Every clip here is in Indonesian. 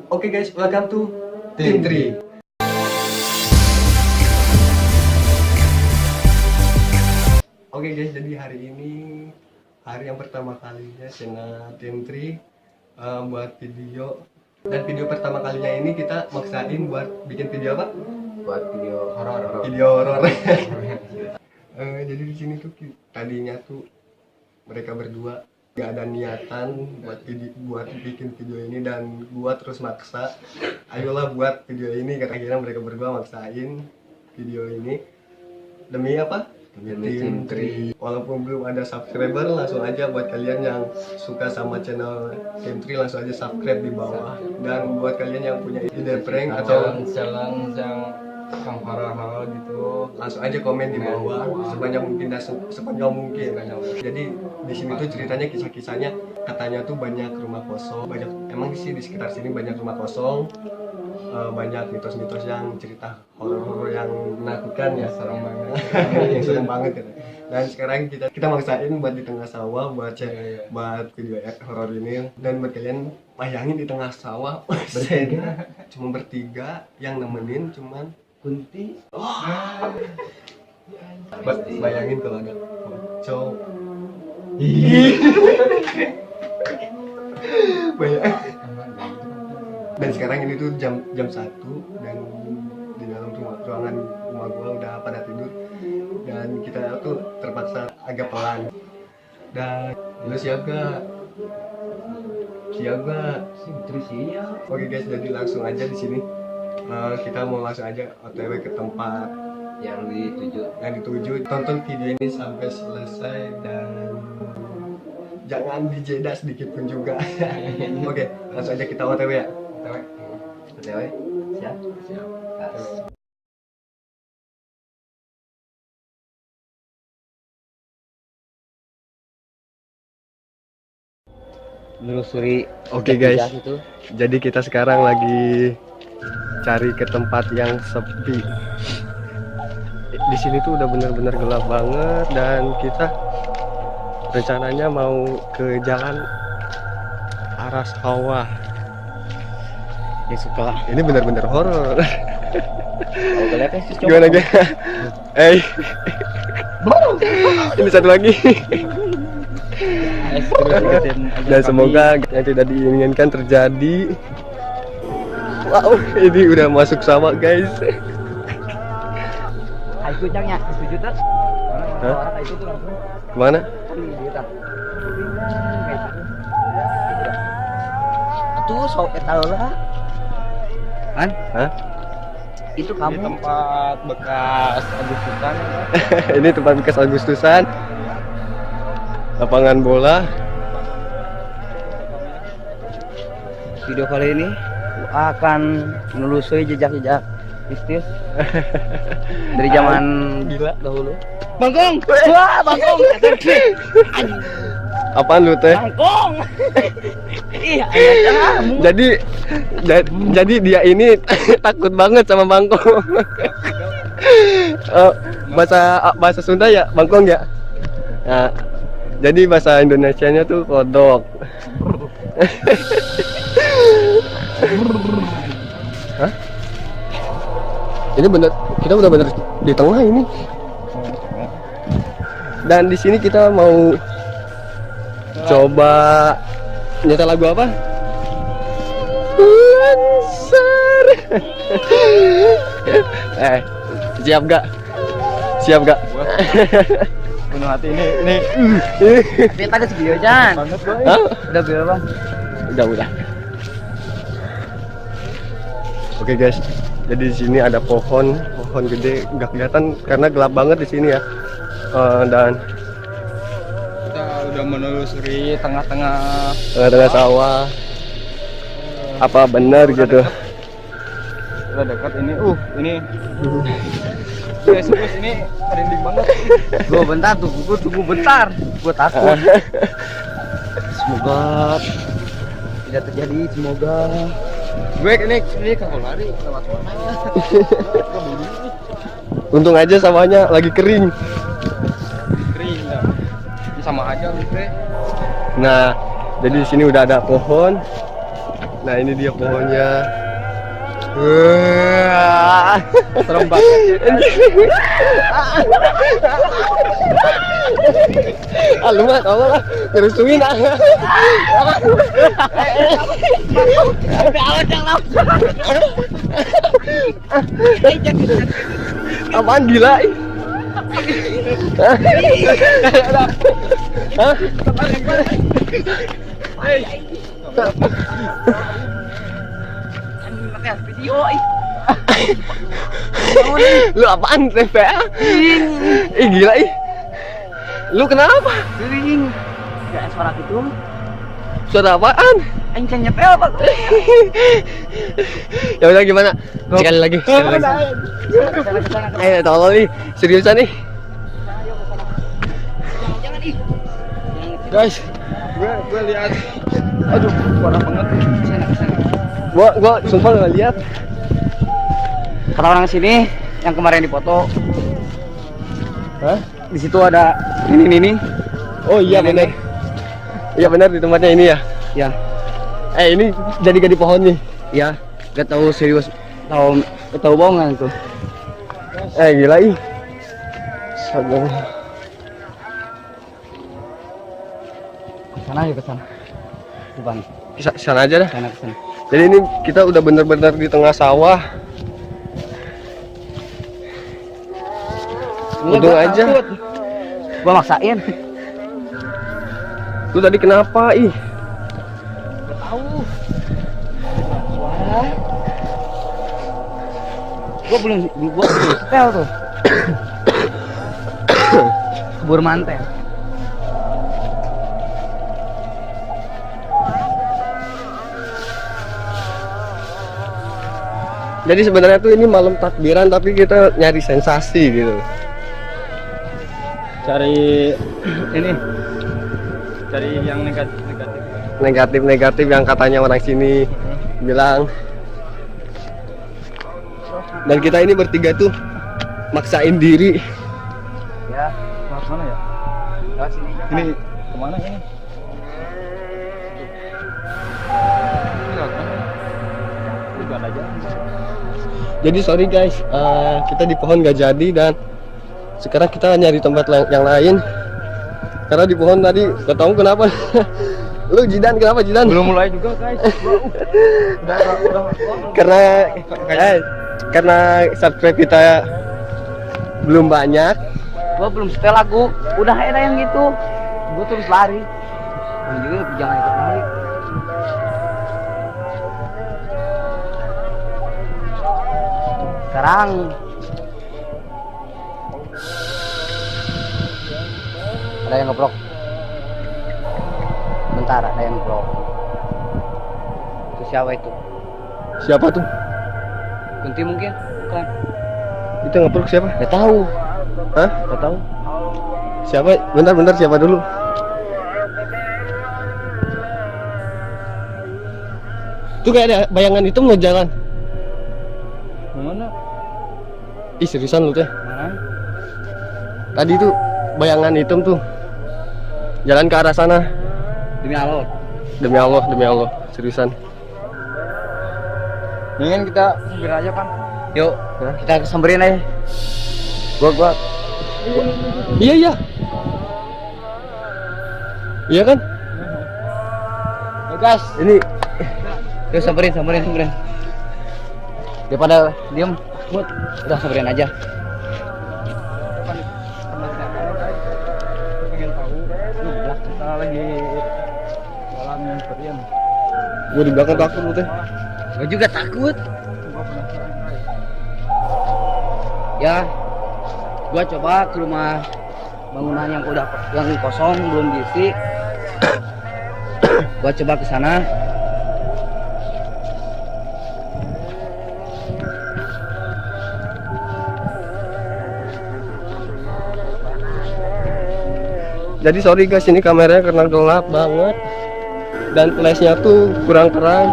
Oke guys, welcome to Team 3. Oke guys, jadi hari ini hari yang pertama kalinya channel Team 3 buat video. Dan video pertama kalinya ini kita maksain buat bikin video apa? Buat video horor. Video horor. Jadi di sini tuh tadinya tuh mereka berdua gak ada niatan buat bikin video ini, dan gua terus maksa, ayolah buat video ini, karena akhirnya mereka berdua maksain video ini demi apa? Demi Team 3. Walaupun belum ada subscriber, langsung aja buat kalian yang suka sama channel Team 3 langsung aja subscribe di bawah. Dan buat kalian yang punya ide prank atau challenge yang hal-hal gitu, langsung aja komen di bawah sebanyak mungkin dan sepanjang mungkin. Jadi di sini tuh ceritanya kisah-kisahnya, katanya tuh banyak rumah kosong, banyak emang sih di sekitar sini banyak rumah kosong, banyak mitos-mitos yang cerita horor-horor yang menakutkan ya, serem banget, yang serem banget gitu. Dan sekarang kita maksain buat di tengah sawah buat buat video horor ini. Dan buat kalian bayangin di tengah sawah cuma bertiga, yang nemenin cuman Kunti. Bayangin kalau ada pocong. Dan sekarang ini tuh jam 1, dan di dalam ruangan rumah gua udah pada tidur, dan kita tuh terpaksa agak pelan. Dan lu siap gak? Siap gak? terus ya. Oke guys, jadi langsung aja di sini. Kita mau langsung aja OTW ke tempat yang dituju. Tonton video ini sampai selesai dan jangan dijeda sedikit pun juga. Oke, langsung aja kita OTW ya. OTW. Siap. Gas. Menelusuri. Oke guys, itu. jadi kita sekarang lagi cari ke tempat yang sepi. Di sini tuh udah bener-bener gelap banget, dan kita rencananya mau ke jalan arah sawah. Ini suka. Ini bener-bener horor. Gimana Gimana? Ini satu lagi. Dan semoga yang tidak diinginkan terjadi. Wow, ini udah masuk sawah guys. Itu cangnya, 1 juta. Hah? Itu tuh langsung. Kemana? Tuh sok tahu lah. Kan? Hah? Itu kamu. Di tempat bekas Agustusan. Ini tempat bekas Agustusan. Lapangan bola. Video kali ini akan menelusuri jejak-jejak mistis dari zaman Gila dahulu. Bangkong! Wah, bangkong! Apaan lu teh? Bangkong! Ih, ayah kamu. Jadi dia ini takut banget sama bangkong. Bahasa Sunda ya bangkong ya. Nah, jadi bahasa Indonesianya tuh kodok. Hah? Ini bener, kita udah bener di tengah ini. Dan di sini kita mau coba nyetel lagu apa? Lansar. Siap gak? Siap gak? Penuh hati ini. Kita ada video Jan. Banget boy. Hah? Udah berapa? Udah. Oke guys, jadi di sini ada pohon gede, nggak kelihatan karena gelap banget di sini ya. Dan Kita udah menelusuri tengah-tengah sawah. Apa benar gitu? udah dekat ini. Ini. Guys, ini merinding banget. Gua bentar tunggu bentar. Gua takut. Semoga tidak terjadi, semoga. Gue ini kalau lari lewat mana? Untung aja sawahnya lagi kering. Kering ya. Ini sama aja lu, Bre. Nah, jadi di sini udah ada pohon. Nah ini dia pohonnya. Wah, Serem banget. ah lu mah tau lah, ngerusuin ah. Apaan gila? Hah? Video Lu apaan TPA? Ih gila ih. Lu kenapa? Kering. Gak suara gitu. Suara apaan? Aing can nyepel apa? Ya udah gimana? Sekali lagi. Ayo tolong nih, seriusan nih. Jangan ih. Guys, Gue lihat. Aduh, parah banget. Kesana. gua sumpah nggak lihat. Kata orang sini yang kemarin dipoto, Hah? di situ ada ini. Oh iya Ini, benar. Iya benar di tempatnya ini ya. Ya, Ini jadi gak di pohon nih. ya. Gak tahu serius. Tahu bohongan tuh. Gila ih. Sabar. Kesana aja kesana. Depan. Sana aja dah. Kesana. Jadi ini kita udah bener-bener di tengah sawah. Untung aja. Gua maksain. Lu tadi kenapa ih? Gak tahu. Suara. Gua belum setel tuh. Kebur manten. Jadi sebenarnya tuh ini malam takbiran tapi kita nyari sensasi gitu. Cari ini. Cari yang negatif. Negatif yang katanya orang sini bilang. Dan kita ini bertiga tuh maksain diri. Ya, Lewat mana ya? lewat sini. Ini kemana ini? Ini lewat mana? Ini gak ada jalan. Jadi sorry guys, kita di pohon gak jadi dan sekarang kita nyari tempat yang lain. Karena di pohon tadi gak tahu kenapa. Lu Jidan kenapa Jidan? Belum mulai juga guys. Udah. Karena subscribe kita belum banyak. Gua belum setel lagu, udah ada yang gitu. Gua terus lari. Kamu juga jangan ikut lari. Sekarang ada yang ngeblok. Bentar, ada yang ngeblok. Itu siapa itu? Siapa tuh? Kunti mungkin? Bukan. Itu ngeprok siapa? Gak tahu. Hah? Gak tahu. Siapa? Bentar siapa dulu? Tuh kayak ada bayangan itu mau jalan. Mana? Ih seriusan lu teh. Mana? Tadi tuh bayangan hitam tuh jalan ke arah sana. Demi Allah. Demi Allah, seriusan. Mendingan kita sambil aja kan. Yuk, Hah? kita samperin aja. Gua. Iya. Iya kan? Yuk guys, Ini yuk samperin. Daripada diem, udah samperin aja. Pengen tahu. Kita lagi jalan pencarian. gua di belakang takut lu teh. Gua juga takut. Gua penasaran guys. Ya, gua coba ke rumah bangunan yang kosong belum diisi. Gua coba ke sana. Jadi sorry guys, ini kameranya karena gelap banget dan flashnya tuh kurang terang.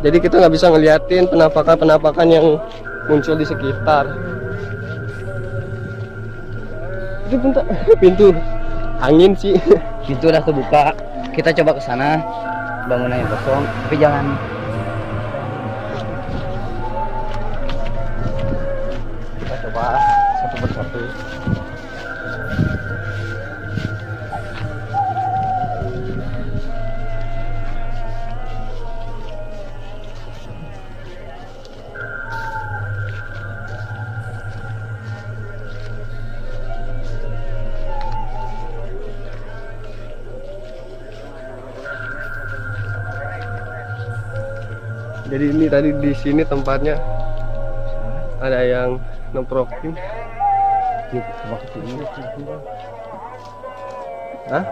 Jadi kita nggak bisa ngeliatin penampakan yang muncul di sekitar. Itu pintu angin sih. Itu udah kebuka. Kita coba ke sana. Bangunannya kosong, tapi jangan. Kita coba satu persatu. Jadi ini tadi di sini tempatnya ada yang nongkrongin. Gitu, coba ke sini. Hah?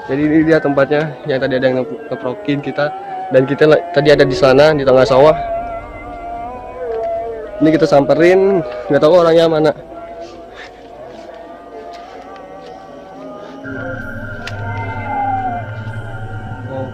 Jadi ini dia tempatnya yang tadi ada yang nongkrongin kita, dan kita tadi ada di sana di tengah sawah. Ini kita samperin, nggak tahu orangnya mana.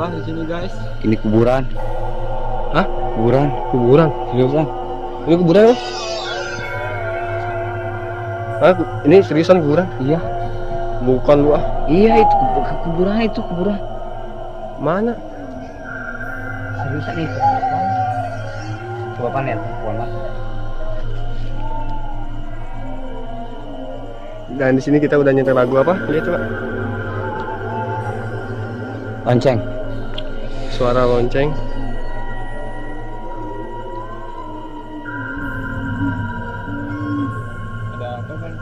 Apa di sini guys? Ini kuburan. Hah? Kuburan. Kuburan? Seriusan? Ini kuburan ya? Hah? Ini seriusan kuburan? Iya. Bukan lu ah. Iya itu kuburan itu kuburan. Mana? Seriusan itu. Coba panen, warna. Dan di sini kita udah nyetel lagu apa? Lihat coba. Lonceng. Suara lonceng. Ada apa kan?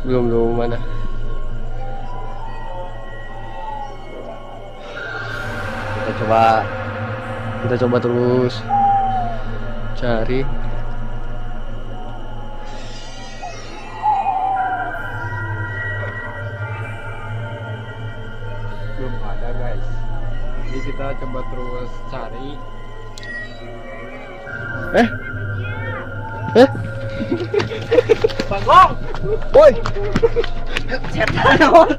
Belum mana. Kita coba terus cari. Belum ada guys. Jadi kita coba terus cari. Bangkong. Woi, Setan naon?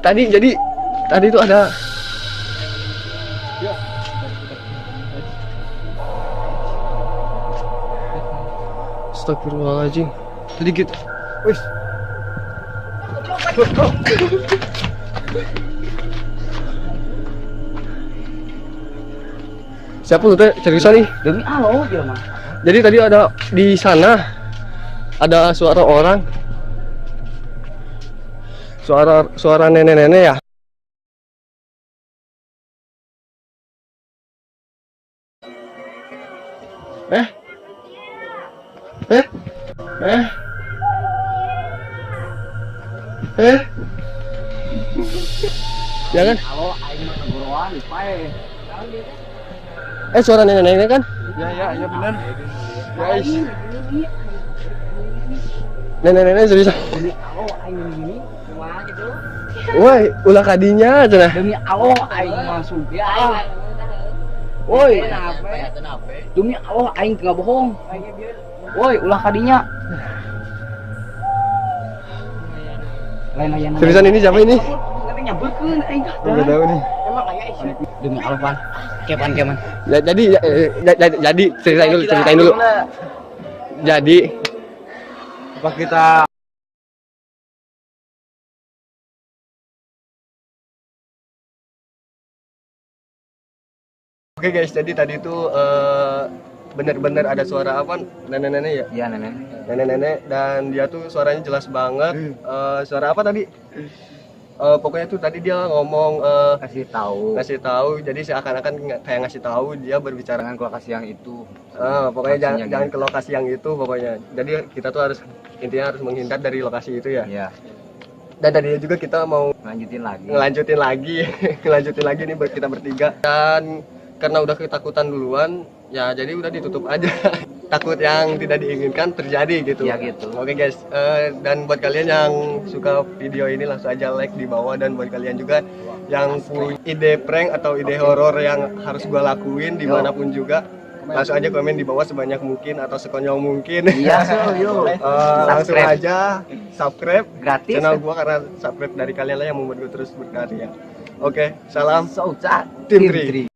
tadi itu ada. Astagfirullahaladzim. Tadi kita, wis. Siapa lu teh? Seriusan nih? Demi Allah dia mah. Jadi tadi ada di sana ada suara orang. Suara nenek-nenek ya. Ya kan? Halo, aing mah keguruan pae. Suara nenek-nenek kan? Ya benar. Guys. Nenek-nenek serius. Demi Allah aing gini, kumaha gitu. Woi, ulah kadinya cenah. Demi Allah aing mah sumpah. Woi. Demi Allah aing teu bohong. Woi, ulah kadinya. Lain aya. Seriusan ini siapa ini? Nanti nyamperkeun aing. Enggak tahu nih. Emang aya isi. Demi Allah, Pan. Kepan. Jadi ceritain dulu. Jadi Apa kita Oke guys, jadi tadi itu bener-bener ada suara apa? Nenek-nenek ya? Iya, nenek. Nenek-nenek, dan dia tuh suaranya jelas banget. Suara apa tadi? Pokoknya tuh tadi dia ngomong Kasih tahu. ngasih tahu, jadi seakan-akan kayak ngasih tahu dia berbicara. Jangan ke lokasi yang itu. Pokoknya jangan, Lokasinya jangan gitu. ke lokasi yang itu pokoknya. Jadi kita tuh intinya harus menghindar dari lokasi itu ya. Iya. Dan tadinya juga kita mau Lanjutin lagi. ngelanjutin lagi nih kita bertiga, dan karena udah ketakutan duluan ya jadi udah ditutup aja. Takut yang tidak diinginkan terjadi gitu. Ya gitu. Oke guys, dan buat kalian yang suka video ini langsung aja like di bawah, dan buat kalian juga yang punya ide prank atau ide horor yang harus gua lakuin dimanapun juga, langsung aja komen di bawah sebanyak mungkin atau sekonyol mungkin. Iya, so, yo. Langsung Subscribe. aja subscribe Gratis. channel gua karena subscribe dari kalian lah yang membuat gua terus berkarya. Oke, salam Saucat Tim Tri.